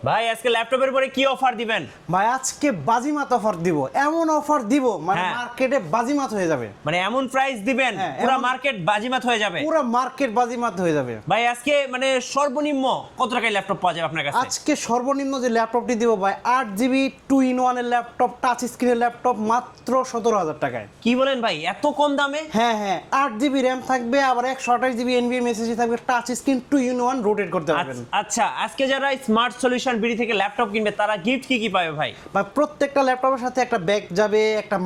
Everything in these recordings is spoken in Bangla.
ভাই আজকে ল্যাপটপের উপরে কি অফার দিবেন? ভাই আজকে বাজিমাত অফার দিব, এমন অফার দিব মানে হ্যাঁ। মার্কেটে বাজিমাত হয়ে যাবে। মানে এমন প্রাইস দিবেন হ্যাঁ, পুরো এমন- মার্কেট বাজিমাত হয়ে যাবে। পুরো মার্কেট বাজিমাত হয়ে যাবে। ভাই আজকে মানে সর্বনিম্ন কত টাকায় ল্যাপটপ পাওয়া যাবে আপনার কাছে? আজকে সর্বনিম্ন যে ল্যাপটপটি দিব ভাই 8GB 2-in-1 এর ল্যাপটপ, টাচ স্ক্রিনের ল্যাপটপ মাত্র 17,000 টাকায়। কি বলেন ভাই, এত কম দামে? হ্যাঁ হ্যাঁ, 8GB র্যাম থাকবে, আবার 128GB NVMe SSD থাকবে, টাচ স্ক্রিন 2-in-1 রোটেট করতে পারবেন। আচ্ছা, আজকে যারা স্মার্ট সলিউশন বিডি থেকে ল্যাপটপ কিনবে তারা গিফট কি কি পাবে ভাই? বা প্রত্যেকটা ল্যাপটপের সাথে একটা ব্যাগ যাবে, একটা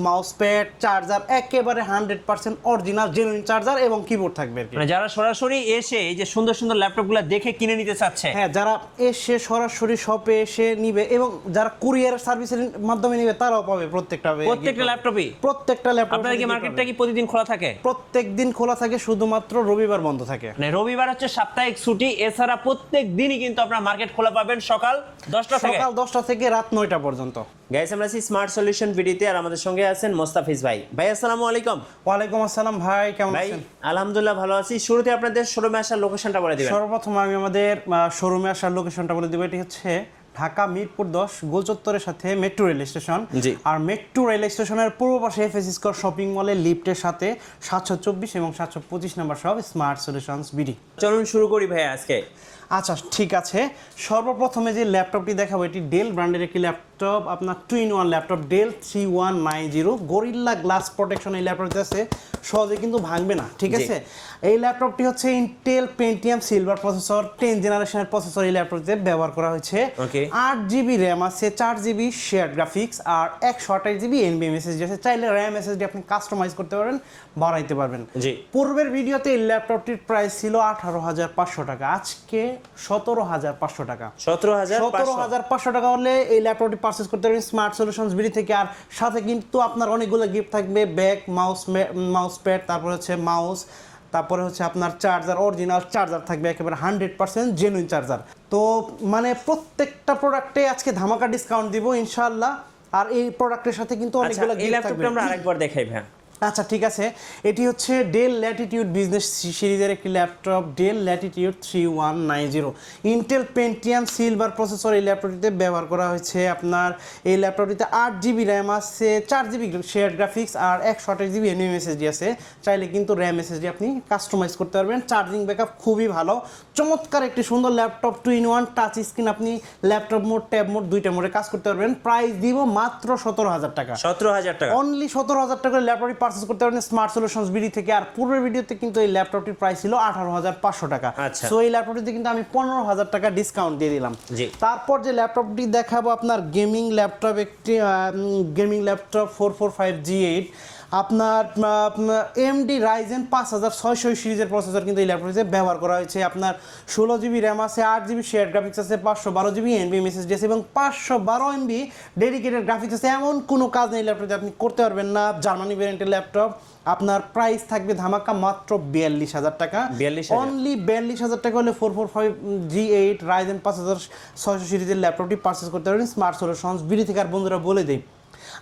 মাউস প্যাড, চার্জার, একেবারে 100% অরিজিনাল জেনুইন চার্জার এবং কিবোর্ড থাকবে আর কি। মানে যারা সরাসরি এসে এই যে সুন্দর সুন্দর ল্যাপটপগুলো দেখে কিনে নিতে চাচ্ছে, হ্যাঁ, যারা এসে সরাসরি শপে এসে নিবে এবং যারা কুরিয়ার সার্ভিসের মাধ্যমে নিবে তারাও পাবে প্রত্যেকটা ল্যাপটপই। প্রত্যেকটা ল্যাপটপ। আপনার কি মার্কেটটা কি প্রতিদিন খোলা থাকে? প্রত্যেক দিন খোলা থাকে, শুধুমাত্র রবিবার বন্ধ থাকে। মানে রবিবার হচ্ছে সাপ্তাহিক ছুটি, এছাড়া প্রত্যেক দিনই কিন্তু আপনার মার্কেট খোলা পাবেন সকাল 10টা থেকে। সকাল 10টা থেকে রাত 9টা পর্যন্ত। গাইস, আমরা আছি স্মার্ট সলিউশন বিডিতে আর আমাদের সঙ্গে আছেন মোস্তাফিজ ভাই। ভাই আসসালামু আলাইকুম। ওয়ালাইকুম আসসালাম ভাই, কেমন ভাই আছেন? আলহামদুলিল্লাহ ভালো আছি। শুরুতে আপনাদের শোরুমে আসার লোকেশনটা বলে দিবেন। সর্বপ্রথম আমি আমাদের শোরুমে আসার লোকেশনটা বলে দিব। এটি হচ্ছে ঢাকা মিরপুর 10 গোলচত্বরের সাথে মেট্রো রেল স্টেশন। জি। আর মেট্রো রেল স্টেশনের পূর্ব পাশে এফএস স্কয়ার শপিং মলের লিফটের সাথে 724 এবং 725 নম্বর সব স্মার্ট সলিউশনস বিডি। চলুন শুরু করি ভাই আজকে। আচ্ছা ঠিক আছে, সর্বপ্রথমে যে ল্যাপটপটি দেখাবো এটি ডেল ব্র্যান্ডের একটি ল্যাপটপ, আপনার 2-in-1 laptop, Dell 3190 Gorilla Glass protection. এই ল্যাপটপটি আছে, সহজে কিন্তু ভাঙবে না, ঠিক আছে। এই ল্যাপটপটি হচ্ছে ইন্টেল পেন্টিয়াম সিলভার প্রসেসর 10 জেনারেশনের প্রসেসর এই ল্যাপটপটিতে ব্যবহার করা হয়েছে। 8GB র্যাম আছে, 4GB শেয়ার গ্রাফিক্স আর 128GB NVMe SSD আছে। চাইলে র্যাম SSD আপনি কাস্টমাইজ করতে পারবেন, বাড়াইতে পারবেন। জি। পূর্বের ভিডিওতে এই ল্যাপটপটির প্রাইস ছিল 18,500 টাকা, আজকে 17,500 টাকা। 17,500 টাকা হলে এই ল্যাপটপটি পারচেজ করতে পারবেন স্মার্ট সলিউশনস বিডি থেকে। আর সাথে কিন্তু আপনার অনেকগুলো গিফট থাকবে, ব্যাগ, মাউস প্যাড, তারপরে হচ্ছে মাউস, তারপরে হচ্ছে আপনার চার্জার, অরিজিনাল চার্জার থাকবে, একেবারে 100% জেনুইন চার্জার। তো মানে প্রত্যেকটা প্রোডাক্টে আজকে ধামাকা ডিসকাউন্ট দিব ইনশাআল্লাহ। আর এই প্রোডাক্টের সাথে কিন্তু অনেকগুলো এই গিফট থাকবে। ল্যাপটপটা আমরা আরেকবার দেখাই ভাই। আচ্ছা ঠিক আছে, এটি হচ্ছে ডেল ল্যাটিটিউড বিজনেস সিরিজের একটি laptop, del Latitude 3190 Intel Pentium silver processor এই ল্যাপটপটিতে ব্যবহার করা হয়েছে। আপনার এই ল্যাপটপটিতে 8GB র্যাম আছে, 4GB শেয়ার গ্রাফিক্স আর 128GB NVMe SSD আছে। চাইলে কিন্তু র্যাম SSD আপনি কাস্টমাইজ করতে পারবেন। চার্জিং ব্যাকআপ খুবই ভালো, চমৎকার একটি সুন্দর ল্যাপটপ, 2-in-1 টাচ স্ক্রিন। আপনি ল্যাপটপ মোড, ট্যাব মোড, দুইটা মোডে কাজ করতে পারবেন। প্রাইস দিব মাত্র 17,000 টাকা। 17,000 টাকা অনলি 17,000 টাকা ল্যাপটপটি পারচেজ করতে পারবেন স্মার্ট সলিউশনস বিডি থেকে। আর পূর্বের ভিডিওতে কিন্তু এই ল্যাপটপটির প্রাইস ছিল 18,500 টাকা। আচ্ছা। সো এই ল্যাপটপটিতে কিন্তু আমি 15,000 টাকা ডিসকাউন্ট দিয়ে দিলাম। জি। তারপর যে ল্যাপটপটি দেখাবো আপনার গেমিং ল্যাপটপ, একটি গেমিং ল্যাপটপ 445G8 আপনার AMD Ryzen 5600 সিরিজের প্রসেসর কিন্তু এই ল্যাপটপটিতে ব্যবহার করা হয়েছে। আপনার 16GB র্যাম আছে, 8GB শেয়ার গ্রাফিক্স আছে, 512GB NVMe SSD আছে এবং 512MB ডেডিকেটেড গ্রাফিক্স আছে। এমন কোনো কাজ নেই ল্যাপটপে আপনি করতে পারবেন না। জার্মানি ভ্যারিয়েন্টের ল্যাপটপ, আপনার প্রাইস থাকবে ধামাকা মাত্র 42,000 টাকা। 42,000 অনলি 42,000 টাকা হলে 445G8 Ryzen 5600 সিরিজের ল্যাপটপটি পারচেজ করতে পারবেন স্মার্ট সলিউশনস বিডি থেকে। আর বন্ধুরা বলে দেই,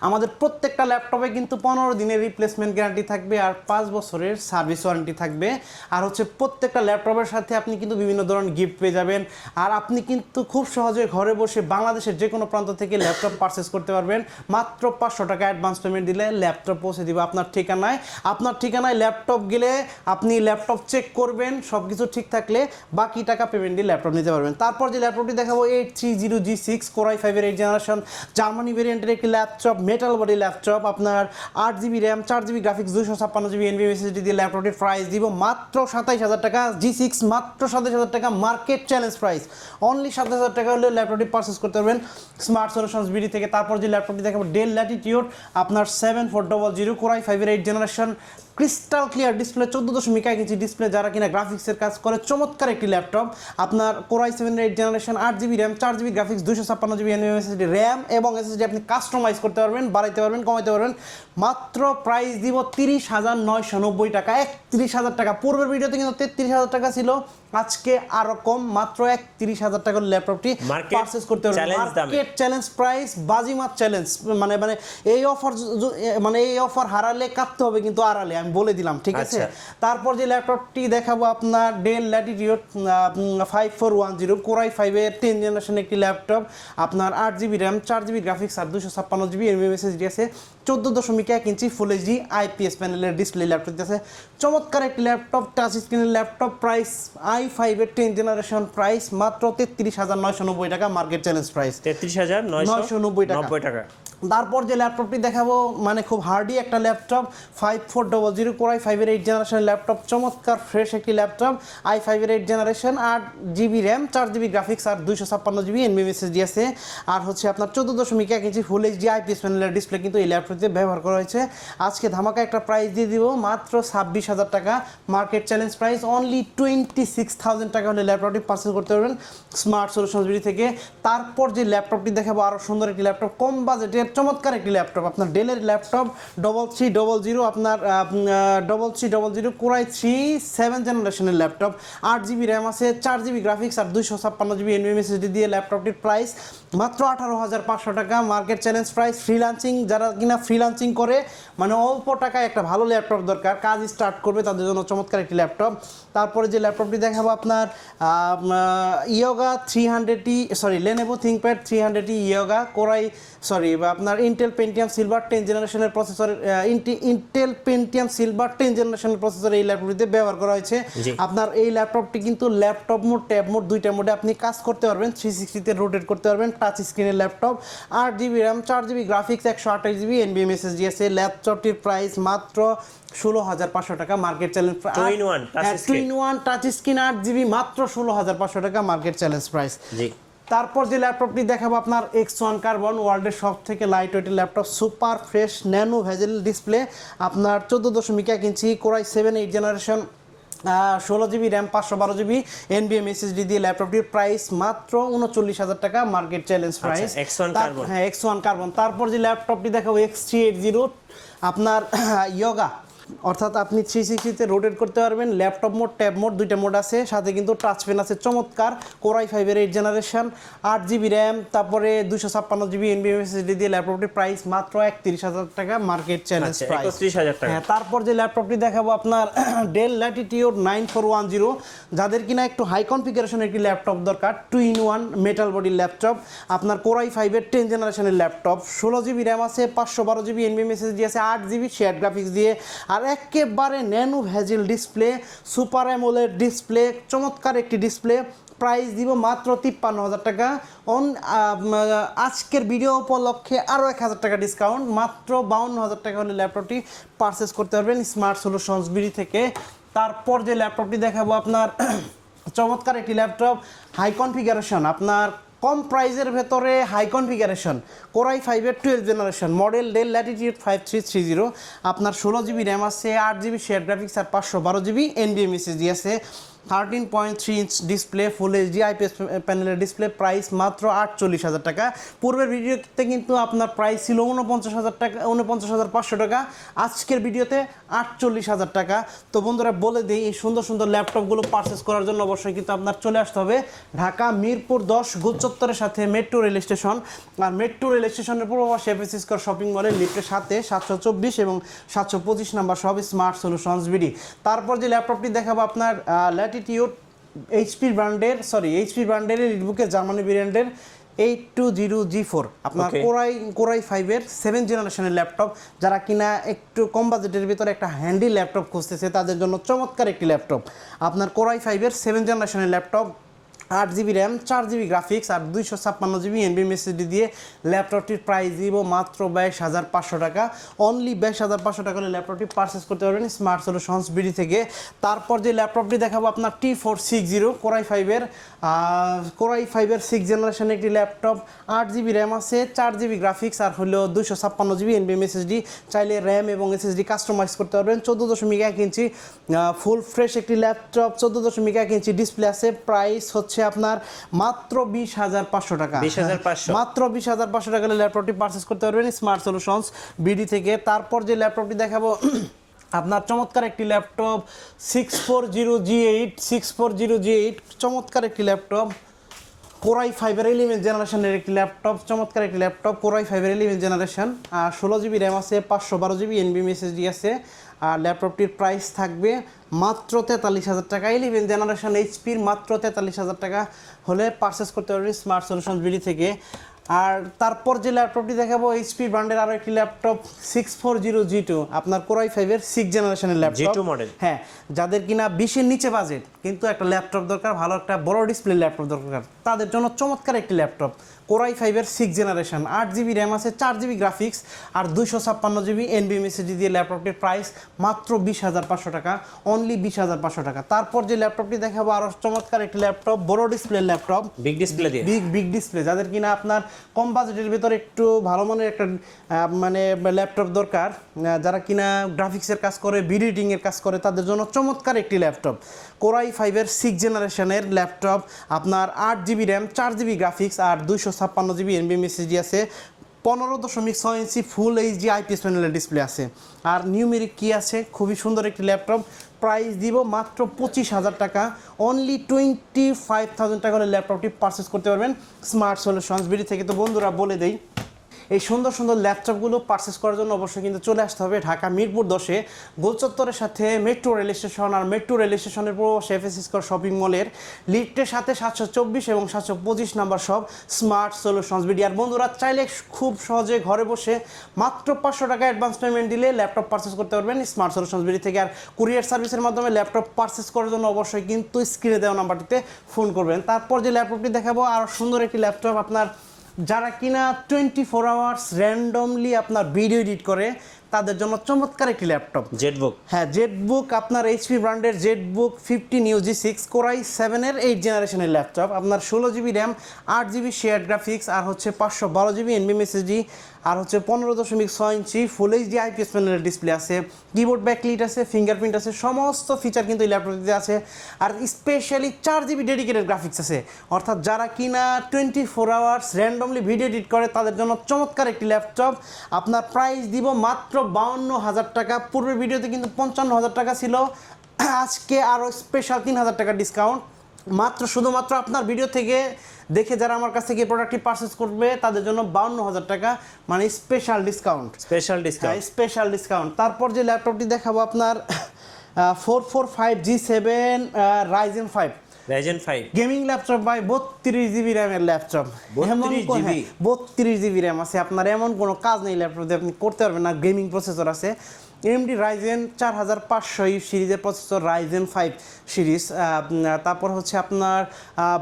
আমাদের প্রত্যেকটা ল্যাপটপে কিন্তু 15 দিনের রিপ্লেসমেন্ট গ্যারান্টি থাকবে আর 5 বছরের সার্ভিস ওয়ারেন্টি থাকবে। আর হচ্ছে প্রত্যেকটা ল্যাপটপের সাথে আপনি কিন্তু বিভিন্ন ধরনের গিফট পেয়ে যাবেন। আর আপনি কিন্তু খুব সহজে ঘরে বসে বাংলাদেশের যে কোনো প্রান্ত থেকে ল্যাপটপ পারচেস করতে পারবেন। মাত্র 500 টাকা অ্যাডভান্স পেমেন্ট দিলে ল্যাপটপ পৌঁছে দিব আপনার ঠিকানায়। আপনার ঠিকানায় ল্যাপটপ গেলে আপনি ল্যাপটপ চেক করবেন, সব কিছু ঠিক থাকলে বাকি টাকা পেমেন্ট দিয়ে ল্যাপটপ নিতে পারবেন। তারপর যে ল্যাপটপটি দেখাবো 830G6 Core i5 এর 8 জেনারেশন জার্মানি ভেরিয়েন্টের একটি ল্যাপটপ, মেটাল বডি ল্যাপটপ। আপনার 8GB RAM, 4GB graphics, 256GB NVMe SSD দিয়ে ল্যাপটপটির প্রাইস দিব মাত্র 27,000 টাকা। G6 মাত্র 27,000 টাকা, মার্কেট চ্যালেঞ্জ প্রাইস। অনলি 27,000 টাকা হলে ল্যাপটপটি পারচেস করতে পারবেন স্মার্ট সলিউশনস বিডি থেকে। তারপর যে ল্যাপটপটি দেখাবো ডেল ল্যাটিটিউড আপনার 7400 Core i5 এর 8 generation crystal clear display, 14.1 inch display. যারা কিনা গ্রাফিক্সের কাজ করে, চমৎকার একটি ল্যাপটপ। আপনার Core i7 এর 8 generation, 8GB RAM, 4GB graphics, 256GB NVMe SSD, RAM এবং SSD আপনি কাস্টমাইজ করতে পারবেন, বাড়াইতে পারবেন, কমাইতে পারবেন। মাত্র প্রাইস দিব 30,990 টাকা, 31,000 টাকা। পূর্বের ভিডিওতে কিন্তু 33,000 টাকা ছিল, আজকে আরো কম মাত্র 31,000 টাকার ল্যাপটপটি Market পারচেজ করতে পারবেন। challenge দামে। মার্কেট চ্যালেঞ্জ প্রাইস, বাজিমাত চ্যালেঞ্জ, মানে মানে এই অফার হারালে কাটতে হবে কিন্তু আড়ালে, আমি বলে দিলাম, ঠিক আছে। আচ্ছা। তারপর যে ল্যাপটপটি দেখাবো আপনার ডেল ল্যাটিটিউড 5410 কোরাই 5 এর 10 জেনারেশন একটি ল্যাপটপ, আপনার 8GB র্যাম, 4GB গ্রাফিক্স আর 256GB এমএমএসএসডি আছে, 14.1 ইঞ্চি ফুল এইচডি আইপিএস প্যানেলের ডিসপ্লে ল্যাপটপ আছে। চমৎকার একটি ল্যাপটপ, টাচ স্ক্রিনের ল্যাপটপ, প্রাইস i5 এর 10 জেনারেশন, প্রাইস মাত্র 33,990 টাকা, মার্কেট চ্যালেঞ্জ প্রাইস 33,990 টাকা। তারপর যে ল্যাপটপটি দেখাবো মানে খুব হার্ডি একটা ল্যাপটপ, 5400 কোরাই 5 এর 8 জেনারেশন ল্যাপটপ, চমৎকার ফ্রেশ একটি ল্যাপটপ, i5 এর 8 generation, 8GB RAM, 4GB graphics আর 256GB এনভিএমএসএসডি আছে, আর হচ্ছে আপনার 14.1 ইঞ্চি ফুল এইচডি আইপিএস প্যানেলের ডিসপ্লে কিন্তু এই ল্যাপটপটিতে ব্যবহার করা হয়েছে। আজকে ধামাকা একটা প্রাইস দিয়ে দিব মাত্র 26,000 টাকা, মার্কেট চ্যালেঞ্জ প্রাইস অনলি 26,000 টাকা হলে ল্যাপটপটি পারচেজ করতে পারবেন স্মার্ট সলিউশনস বিডি থেকে। তারপর যে ল্যাপটপটি দেখাবো আরও সুন্দর একটি ল্যাপটপ, কম বাজেটের চমৎকার একটি ল্যাপটপ, আপনার ডেলের ল্যাপটপ 3300, আপনার 3300 কোরাই 7 জেনারেশনের ল্যাপটপ, 8GB র্যাম আছে, 4GB গ্রাফিক্স আর 256GB এনভিএমএসএসডি দিয়ে ল্যাপটপটির প্রাইস মাত্র 18,500 টাকা, মার্কেট চ্যালেঞ্জ প্রাইস। ফ্রিল্যান্সিং যারা কিনা ফ্রিল্যান্সিং করে মানে অল্প টাকায় একটা ভালো ল্যাপটপ দরকার, কাজ স্টার্ট করবে, তাদের জন্য চমৎকার একটি ল্যাপটপ। তারপরে যে ল্যাপটপটি দেখাবো আপনার ইয়োগা 300টি, লেনোভো থিংকপ্যাড 300টি ইয়োগা কোরাই, আপনার ইন্টেল পেন্টিয়াম সিলভার 10 জেনারেশনের প্রসেসর, ইন্টেল পেন্টিয়াম সিলভার 10 জেনারেশনের প্রসেসর এই ল্যাপটপটিতে ব্যবহার করা হয়েছে। আপনার এই ল্যাপটপটি কিন্তু ল্যাপটপ মোড, ট্যাব মোড, দুইটা মোডে আপনি কাজ করতে পারবেন, 360-তে রোটেট করতে পারবেন, টাচ স্ক্রিনের laptop, 8GB RAM, 4GB graphics, 128GB এনভিএমএসএসডি আছে। ল্যাপটপটির প্রাইস মাত্র 16,500 টাকা, market challenge. 2-in-1 touch screen 8GB মাত্র 16,500 টাকা, মার্কেট চ্যালেঞ্জ প্রাইস। তারপর যে ল্যাপটপটি দেখাবো আপনার X1 কার্বন, ওয়ার্ল্ডের সব থেকে লাইট ওয়েটের laptop, super fresh nano bezel display, আপনার 14.1 ইঞ্চি core i 7 8 generation, 16GB RAM, 512GB এনভিএমএসএসডি দিয়ে ল্যাপটপটির প্রাইস মাত্র 39,000 টাকা, মার্কেট চ্যালেঞ্জ প্রাইস। হ্যাঁ, X1 কার্বন। তারপর যে ল্যাপটপটি দেখাবো X380, আপনার ইয়োগা, অর্থাৎ আপনি 360-তে রোটেট করতে পারবেন, ল্যাপটপ মোড, ট্যাব মোড, দুইটা মোড আছে, সাথে কিন্তু টাচ পেন আছে, চমৎকার কোরাই 5 এর 8 জেনারেশন, 8GB র্যাম, তারপরে 256GB এনভিএমএসএসডি দিয়ে ল্যাপটপটির প্রাইস মাত্র 31,000 টাকা, মার্কেট চ্যালেঞ্জ প্রাইস 31,000 টাকা। হ্যাঁ, তারপর যে ল্যাপটপটি দেখাবো আপনার ডেল ল্যাটিটিউড 9410, যাদের কিনা একটু হাই কনফিগারেশনের একটি ল্যাপটপ দরকার, 2-in-1 মেটাল বডির ল্যাপটপ, আপনার কোরাই 5 এর 10 জেনারেশনের ল্যাপটপ, 16GB র্যাম আছে, 512GB এনভিএমএসএসডি আছে, 8GB শেয়ার গ্রাফিক্স দিয়ে, আর একেবারে nano bezel display, super AMOLED display, চমৎকার একটি ডিসপ্লে, প্রাইস দিব মাত্র 53,000 টাকা। আজকের ভিডিও উপলক্ষে আরও 1,000 টাকা ডিসকাউন্ট, মাত্র 52,000 টাকা হলে ল্যাপটপটি পারচেস করতে পারবেন স্মার্ট সলিউশনস বিডি থেকে। তারপর যে ল্যাপটপটি দেখাবো আপনার চমৎকার একটি ল্যাপটপ, হাই কনফিগারেশন, আপনার কম প্রাইজের ভেতরে হাই কনফিগারেশন, কোরাই 5 এর 12 জেনারেশন, মডেল ডেল ল্যাটিটিউড 5330, আপনার 16GB র্যাম আছে, 8GB শেয়ার গ্রাফিক্স আর 512GB এনভিএমএসএসডি আছে, 13.3 ইঞ্চ ডিসপ্লে, ফুল এইচডি আইপিএস প্যানেলের ডিসপ্লে, প্রাইস মাত্র 48,000 টাকা। পূর্বের ভিডিওতে কিন্তু আপনার প্রাইস ছিল 49,000 টাকা, 49,500 টাকা, আজকের ভিডিওতে 48,000 টাকা। তো বন্ধুরা বলে দিই, এই সুন্দর সুন্দর ল্যাপটপগুলো পারচেস করার জন্য অবশ্যই কিন্তু আপনার চলে আসতে হবে ঢাকা মিরপুর 10 গোলচত্বরের সাথে মেট্রো রেল স্টেশন, আর মেট্রো রেল স্টেশনের পূর্ব পাশে এফএসসি স্কয়ার শপিং মলের লিফটের সাথে 724 এবং 725 নাম্বার সব স্মার্ট সলিউশনস বিডি। তারপর যে ল্যাপটপটি দেখাবো আপনার ল্যাটিটিউড এইচপি ব্র্যান্ডের রিটবুকের জার্মানি ব্র্যান্ডের 820G4, আপনার কোরাই 5 এর 7 জেনারেশনের ল্যাপটপ, যারা কিনা একটু কম বাজেটের ভিতরে একটা হ্যান্ডি ল্যাপটপ খুঁজতেছে তাদের জন্য চমৎকার একটি ল্যাপটপ, আপনার কোরাই 5 এর 7 জেনারেশনের laptop, 8GB RAM, 4GB graphics আর 256GB এনভিএমএসএসডি দিয়ে ল্যাপটপটির প্রাইস দিব মাত্র 22,500 টাকা, অনলি 22,500 টাকা হলে ল্যাপটপটি পারচেস করতে পারবেন স্মার্ট সলিউশনস বিডি থেকে। তারপর যে ল্যাপটপটি দেখাবো আপনার T460 কোরাই 5 এর 6 জেনারেশন একটি ল্যাপটপ, 8GB র্যাম আছে, 4GB গ্রাফিক্স আর হলো 256GB এনভিএমএসএসডি, চাইলে র্যাম এবং এসএসডি কাস্টমাইজ করতে পারবেন। 14.1 ইঞ্চি ফুল ফ্রেশ একটি ল্যাপটপ, 14.1 ইঞ্চি ডিসপ্লে আছে, প্রাইস হচ্ছে আপনার মাত্র 20,500 টাকা, মাত্র 20,500 টাকা ল্যাপটপটি পারচেস করতে পারবেন স্মার্ট সলিউশনস বিডি থেকে। তারপর যে ল্যাপটপটি দেখাবো আপনার চমৎকার একটি ল্যাপটপ 640G8 চমৎকার একটি ল্যাপটপ Core i5 এর 11 জেনারেশনের একটি ল্যাপটপ, চমৎকার একটি ল্যাপটপ Core i5 এর 11 জেনারেশন, আর 16GB র্যাম আছে, 512GB NVMe SSD আছে। আর ল্যাপটপটির প্রাইস থাকবে মাত্র 43,000 টাকা। 11 জেনারেশন এইচপির মাত্র 43,000 টাকা হলে পারচেস করতে পারবেন স্মার্ট সলিউশনস বিডি থেকে। আর তারপর যে ল্যাপটপটি দেখাবো এইচপি ব্র্যান্ডের আরও একটি ল্যাপটপ 640G2, আপনার Core i5 এর 6 জেনারেশনের ল্যাপটপ, G2 মডেল। হ্যাঁ, যাদের কিনা 20-এর নিচে বাজেট কিন্তু একটা ল্যাপটপ দরকার, ভালো একটা বড় ডিসপ্লে ল্যাপটপ দরকার, তাদের জন্য চমৎকার একটি ল্যাপটপ Core i5 এর 6 জেনারেশন, 8GB র্যাম আছে, 4GB গ্রাফিক্স আর 256GB NVMe SSD দিয়ে ল্যাপটপটির প্রাইস মাত্র 20,500 টাকা, অনলি 20,500 টাকা। তারপর যে ল্যাপটপটি দেখাবো আরও চমৎকার একটি ল্যাপটপ, বড় ডিসপ্লে ল্যাপটপ, বিগ ডিসপ্লে দিয়ে, বিগ ডিসপ্লে, যাদের কিনা আপনার কম বাজেটের ভিতরে একটু ভালো মানের একটা মানে ল্যাপটপ দরকার, যারা কিনা গ্রাফিক্সের কাজ করে, ভিডিও এডিটিংয়ের কাজ করে, তাদের জন্য চমৎকার একটি ল্যাপটপ Core i5 এর 6 জেনারেশনের ল্যাপটপ, আপনার 8GB র্যাম, 4GB গ্রাফিক্স আর 256GB NVMe SSD আছে, 15.6 ইঞ্চি ফুল এইচডি আইপিএস প্যানেলের ডিসপ্লে আছে, আর নিউমেরিক কি আছে, খুবই সুন্দর একটি ল্যাপটপ। প্রাইস দিব মাত্র 25,000 টাকা, অনলি 25,000 টাকা হলে ল্যাপটপটি পারচেস করতে পারবেন স্মার্ট সলিউশনস বিডি থেকে। তো বন্ধুরা বলে দেই, এই সুন্দর সুন্দর ল্যাপটপগুলো পারচেস করার জন্য অবশ্যই কিন্তু চলে আসতে হবে ঢাকা মিরপুর 10-এ গোলচত্বরের সাথে মেট্রো রেল স্টেশন, আর মেট্রো রেল স্টেশনের পর এফএস স্কোয়ার শপিং মলের লিফটের সাথে 724 এবং 725 নাম্বার সব স্মার্ট সলিউশনস বিডি। আর বন্ধুরা চাইলে খুব সহজে ঘরে বসে মাত্র 500 টাকা অ্যাডভান্স পেমেন্ট দিলে ল্যাপটপ পারচেস করতে পারবেন স্মার্ট সলিউশনস বিডি থেকে। আর কুরিয়ার সার্ভিসের মাধ্যমে ল্যাপটপ পারচেস করার জন্য অবশ্যই কিন্তু স্ক্রিনে দেওয়া নাম্বারটিতে ফোন করবেন। তারপর যে ল্যাপটপটি দেখাবো আরও সুন্দর একটি ল্যাপটপ, আপনার যারা কিনা 24 আওয়ার্স র্যান্ডমলি আপনার ভিডিও এডিট করে তাদের জন্য চমৎকার একটি ল্যাপটপ জেটবুক, হ্যাঁ জেটবুক, আপনার এইচপি ব্র্যান্ডের জেটবুক 15 UG6 Core i7 এর 8 জেনারেশনের ল্যাপটপ, আপনার 16GB RAM, 8GB share graphics আর হচ্ছে 512GB NVMe SSD আর হচ্ছে 15.6 ইঞ্চি ফুল এইচডি আইপিএস প্যানেলের ডিসপ্লে আছে, কিবোর্ড ব্যাকলিট আছে, ফিঙ্গারপ্রিন্ট আছে, সমস্ত ফিচার কিন্তু এই ল্যাপটপটিতে আছে। আর স্পেশালি 4GB ডেডিকেটেড গ্রাফিক্স আছে, অর্থাৎ যারা কিনা 24 আওয়ার্স র্যান্ডমলি ভিডিও এডিট করে তাদের জন্য চমৎকার একটি ল্যাপটপ। আপনার প্রাইস দিব মাত্র 52,000 টাকা, পূর্বের ভিডিওতে কিন্তু 55,000 টাকা ছিল, আজকে আরও স্পেশাল 3,000 টাকা ডিসকাউন্ট, মাত্র শুধুমাত্র আপনার ভিডিও থেকে দেখে যারা আমার কাছ থেকে এই প্রোডাক্টটি পারচেস করবে তাদের জন্য 52,000 টাকা, মানে স্পেশাল ডিসকাউন্ট। Special discount. তারপর যে ল্যাপটপটি দেখাবো আপনার 445G7 Ryzen 5 gaming laptop by 32GB র্যামের ল্যাপটপ, 32GB র্যাম আছে, আপনার এমন কোনো কাজ নেই ল্যাপটপ দিয়ে আপনি করতে পারবেন না। গেমিং প্রসেসর আছে, AMD Ryzen 4500 সিরিজের প্রসেসর, Ryzen 5 সিরিজ, তারপর হচ্ছে আপনার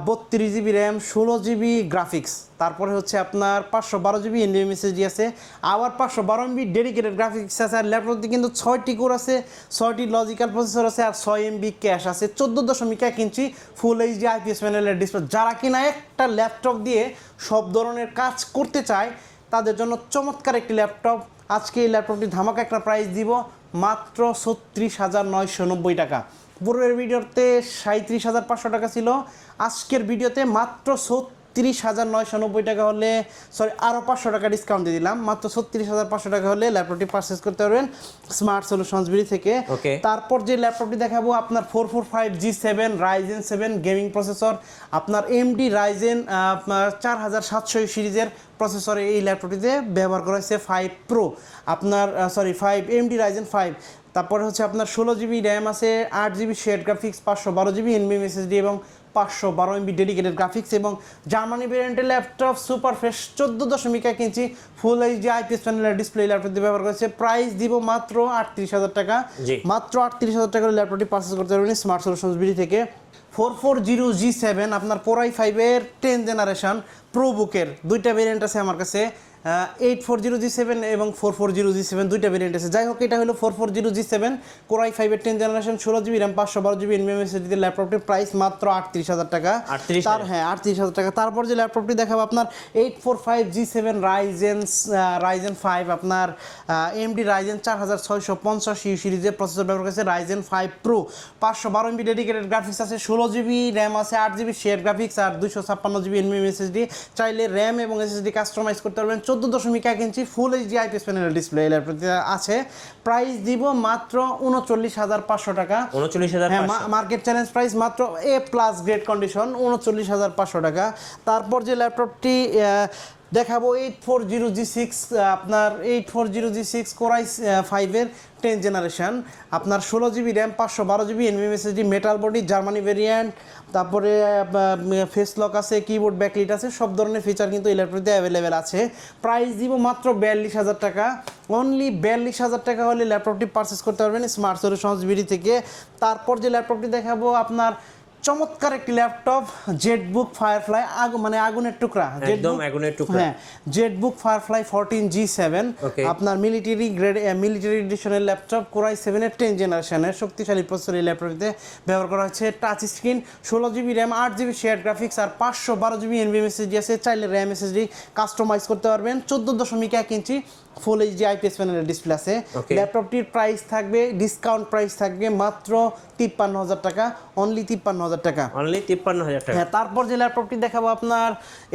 32GB র্যাম, 16GB গ্রাফিক্স, তারপরে হচ্ছে আপনার 512GB NVMe SSD আছে, আবার 512MB ডেডিকেটেড গ্রাফিক্স আছে। আর ল্যাপটপটি কিন্তু 6টি কোর আছে, 6টি লজিক্যাল প্রসেসর আছে আর 6MB ক্যাশ আছে, 14.1 ইঞ্চি ফুল এইচডি আইপিএস প্যানেলের ডিসপ্লে। যারা কিনা একটা ল্যাপটপ দিয়ে সব ধরনের কাজ করতে চায় তাদের জন্য চমৎকার একটি ল্যাপটপ। আজকে এই ল্যাপটপটি ধামাকা একটা প্রাইস দিব মাত্র 36,990 টাকা। পূর্বের ভিডিওতে 37,500 টাকা ছিল, আজকের ভিডিওতে মাত্র 36,990 টাকা হলে, সরি আরও 500 টাকা ডিসকাউন্ট দিয়ে দিলাম, মাত্র 36,500 টাকা হলে ল্যাপটপটি পারচেস করতে পারবেন স্মার্ট সলিউশনস বিডি থেকে। তারপর যে ল্যাপটপটি দেখাবো আপনার 445G7 Ryzen 7 গেমিং প্রসেসর, আপনার AMD Ryzen আপনার 4700 সিরিজের প্রসেসর এই ল্যাপটপটিতে ব্যবহার করা হয়েছে 5 Pro, আপনার AMD Ryzen 5। তারপরে হচ্ছে আপনার 16GB র্যাম আছে, 8GB share graphics, 512GB NVMe SSD এবং 512MB ডেডিকেটেড গ্রাফিক্স, এবং জার্মানি ভেরিয়েন্টের laptop super fresh 14.1 inch full HD IPS প্যানেলের ডিসপ্লে ল্যাপটপ দিয়ে ব্যবহার করেছে। প্রাইস দিব মাত্র 38,000 টাকা, মাত্র 38,000 টাকা ল্যাপটপটি পারচেস করতে পারবেন স্মার্ট সলিউশনস বিডি থেকে। 440G7 আপনার Core i5 এর 10 জেনারেশন প্রো বুকের দুইটা ভেরিয়েন্ট আছে আমার কাছে, 840G7 এবং 440G7 দুইটা ভেরিয়েন্ট আছে। যাই হোক, এটা হলো 440G7 Core i5 এর 10 generation 16GB RAM 512GB NVMe SSD ল্যাপটপটির প্রাইস মাত্র 38,000 টাকা। হ্যাঁ 38,000 টাকা। তারপর যে ল্যাপটপটি দেখাবো আপনার 845G7 Ryzen 5 আপনার AMD Ryzen 4650 সিরিজের প্রসেসর ব্যবহার করেছে, Ryzen 5 Pro, 512MB dedicated graphics আছে, 16 16GB র্যাম আছে, 8GB শেয়ার গ্রাফিক্স আর 256GB NVMe SSD। চাইলে র্যাম এবং SSD কাস্টমাইজ করতে পারবেন। 14.1 ইঞ্চি ফুল এইচডি আইপিএস প্যানেলের ডিসপ্লে এই ল্যাপটপটি আছে। প্রাইস দিব মাত্র 39,500 টাকা। 39,500 হ্যাঁ, মার্কেট চ্যালেঞ্জ প্রাইস মাত্র A+ গ্রেড কন্ডিশন 39,500 টাকা। তারপর যে ল্যাপটপটি দেখাবো 8400G6, আপনার 8400G6 Core i5 এর 10 জেনারেশন, আপনার 16GB RAM, 512GB NVMe SSD, metal body, Germany variant, তারপরে ফেস লক আছে, কিবোর্ড ব্যাকলিট আছে, সব ধরনের ফিচার কিন্তু এই ল্যাপটপটিতে অ্যাভেলেবেল আছে। প্রাইস দিব মাত্র 42,000 টাকা। অনলি 42,000 টাকা হলে ল্যাপটপটি পারচেস করতে পারবেন স্মার্ট সলিউশনস বিডি থেকে। তারপর যে ল্যাপটপটি দেখাবো আপনার চমৎকার একটি ল্যাপটপ, জেটবুক ফায়ারফ্লাই, মানে আগুনের টুকরা, একদম আগুনের টুকরা। হ্যাঁ, জেটবুক ফায়ারফ্লাই 14G7, আপনার military grade, military edition laptop, Core i7 এর 10 জেনারেশনের শক্তিশালী প্রসেসর এই ল্যাপটপটিতে ব্যবহার করা হয়েছে। Touch screen, 16GB RAM, 8GB share graphics আর 512GB NVMe SSD আছে। চাইলে র্যাম SSD কাস্টমাইজ করতে পারবেন। 14.1 ইঞ্চি ফুল এইচডি আইপিএস প্যানেলের ডিসপ্লে আছে। ল্যাপটপটির প্রাইস থাকবে, ডিসকাউন্ট প্রাইস থাকবে মাত্র 53,000 টাকা। অনলি 53,000 টাকা। অনলি 53,000 টাকা। হ্যাঁ, তারপর যে ল্যাপটপটি দেখাবো আপনার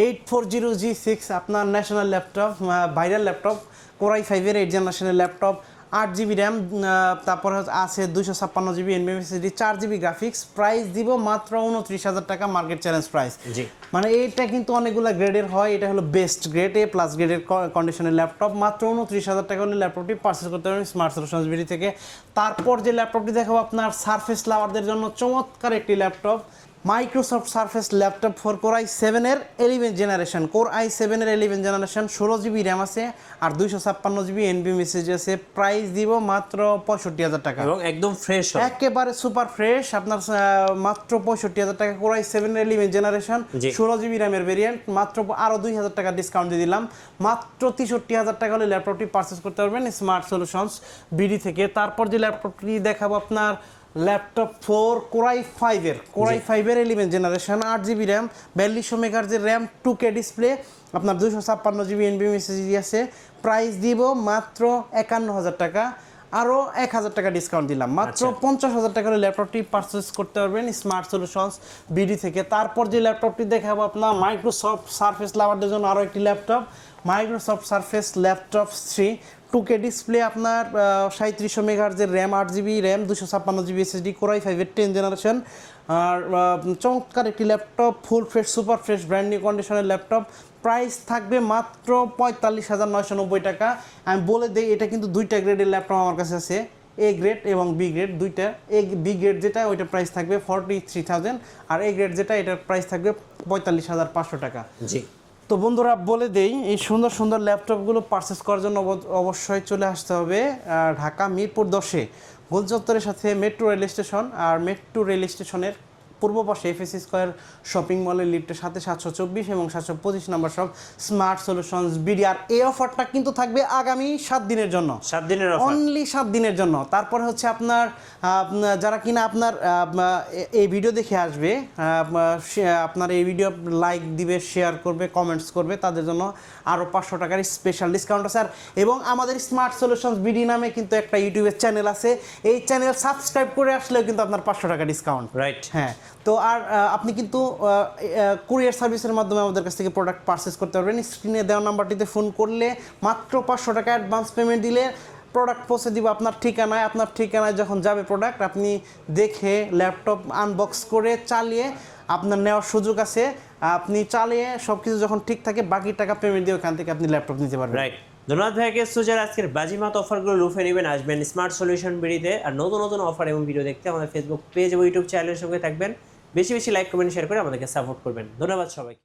8400G6, আপনার national laptop, viral laptop, Core i5 এর 8 জেনারেশনের ল্যাপটপ, 8GB র্যাম, তারপর আছে 256GB NVMe SSD, 4GB graphics. Price দিব মাত্র 29,000 টাকা, মার্কেট চ্যালেঞ্জ প্রাইস। জি, মানে এইটা কিন্তু অনেকগুলো গ্রেডের হয়, এটা হলো বেস্ট গ্রেড, A+ গ্রেডের কন্ডিশনের ল্যাপটপ। মাত্র 29,000 টাকা হলে ল্যাপটপটি পারচেস করতে পারবেন স্মার্ট সলিউশনস বিডি থেকে। তারপর যে ল্যাপটপটি দেখাবো আপনার সারফেস লাভারদের জন্য চমৎকার একটি laptop, Microsoft Surface laptop for Core i7 এর 11 জেনারেশন, Core i7 এর 11 জেনারেশন, 16GB র্যাম আছে আর 256GB NVMe SSD আছে। প্রাইস দিব মাত্র 65,000 টাকা এবং একদম ফ্রেশ, একেবারে সুপার ফ্রেশ। আপনার মাত্র 65,000 টাকা। Core i7 এর 11 জেনারেশন, 16GB র্যামের ভেরিয়েন্ট, মাত্র আরো 2,000 টাকা ডিসকাউন্ট দিয়ে দিলাম। মাত্র 63,000 টাকা হলে ল্যাপটপটি পারচেস করতে পারবেন স্মার্ট সলিউশনস বিডি থেকে। তারপর যে ল্যাপটপটি দেখাবো আপনার ল্যাপটপ 4 Core i5 এর, Core i5 এর 11 জেনারেশন, 8GB র্যাম, 4200 মেগাহার্জের র্যাম, 2K ডিসপ্লে, আপনার 256GB NVMe SSD আছে। প্রাইস দিব মাত্র 51,000 টাকা। আরও 1,000 টাকা ডিসকাউন্ট দিলাম, মাত্র 50,000 টাকা হলে ল্যাপটপটি পারচেস করতে পারবেন স্মার্ট সলিউশনস বিডি থেকে। তারপর যে ল্যাপটপটি দেখাবো আপনার মাইক্রোসফট সারফেস লাভারদের জন্য আরও একটি laptop, Microsoft Surface laptop 3, 2K display, আপনার 3700 মেগাহার্জের RAM, 8GB RAM, 256GB SSD, Core i5 এর 10 জেনারেশন। আর চমৎকার একটি laptop, full fresh, super fresh, brand new কন্ডিশনের ল্যাপটপ। প্রাইস থাকবে মাত্র 45,990 টাকা। আমি বলে দিই, এটা কিন্তু দুইটা গ্রেডের ল্যাপটপ আমার কাছে আছে, A গ্রেড এবং B গ্রেড দুইটা। বি গ্রেড যেটা ওইটা প্রাইস থাকবে 43,000, আর A গ্রেড যেটা এটার প্রাইস থাকবে 45,500 টাকা। জি, তো বন্ধুরা বলে দেই, এই সুন্দর সুন্দর ল্যাপটপগুলো পারচেস করার জন্য অবশ্যই চলে আসতে হবে ঢাকা মিরপুর 10-এ গোল চত্বরের সাথে মেট্রো রেল স্টেশন, আর মেট্রো রেল স্টেশনের পূর্ব পাশে এফএসসি স্কয়ার শপিং মলের লিফটের সাথে 724 এবং 725 নম্বর সব স্মার্ট সলিউশনস বিডি। আর এই অফারটা কিন্তু থাকবে আগামী 7 দিনের জন্য, 7 দিনের অফার, অনলি 7 দিনের জন্য। তারপরে হচ্ছে আপনার যারা কিনা আপনার এই ভিডিও দেখে আসবে, আপনার এই ভিডিও লাইক দিবে, শেয়ার করবে, কমেন্টস করবে, তাদের জন্য আরও 500 টাকার স্পেশাল ডিসকাউন্ট আছে। আর এবং আমাদের স্মার্ট সলিউশনস বিডি নামে কিন্তু একটা ইউটিউবের চ্যানেল আছে, এই চ্যানেল সাবস্ক্রাইব করে আসলেও কিন্তু আপনার 500 টাকা ডিসকাউন্ট। রাইট, হ্যাঁ। তো আর আপনি কিন্তু কুরিয়ার সার্ভিসের মাধ্যমে আমাদের কাছ থেকে প্রোডাক্ট পারচেস করতে পারবেন। স্ক্রিনে দেওয়া নাম্বারটিতে ফোন করলে মাত্র 500 টাকা অ্যাডভান্স পেমেন্ট দিলে প্রোডাক্ট পৌঁছে দিব আপনার ঠিকানায়। আপনার ঠিকানায় যখন যাবে প্রোডাক্ট, আপনি দেখে ল্যাপটপ আনবক্স করে চালিয়ে আপনার নেওয়ার সুযোগ আছে। আপনি চালিয়ে সব কিছু যখন ঠিক থাকে, বাকি টাকা পেমেন্ট দিয়ে ওখান থেকে আপনি ল্যাপটপ নিতে পারবেন। রাইট, ধন্যবাদ ভাইকে। সুজার আজকের বাজিমাত অফারগুলো লুফে নেবেন, আসবেন স্মার্ট সলিউশন বিডিতে। আর নতুন নতুন অফার এবং ভিডিও দেখতে আমাদের ফেসবুক পেজ এবং ইউটিউব চ্যানেলের সঙ্গে থাকবেন। বেশি বেশি লাইক, কমেন্ট, শেয়ার করে আমাদেরকে সাপোর্ট করবেন। ধন্যবাদ সবাইকে।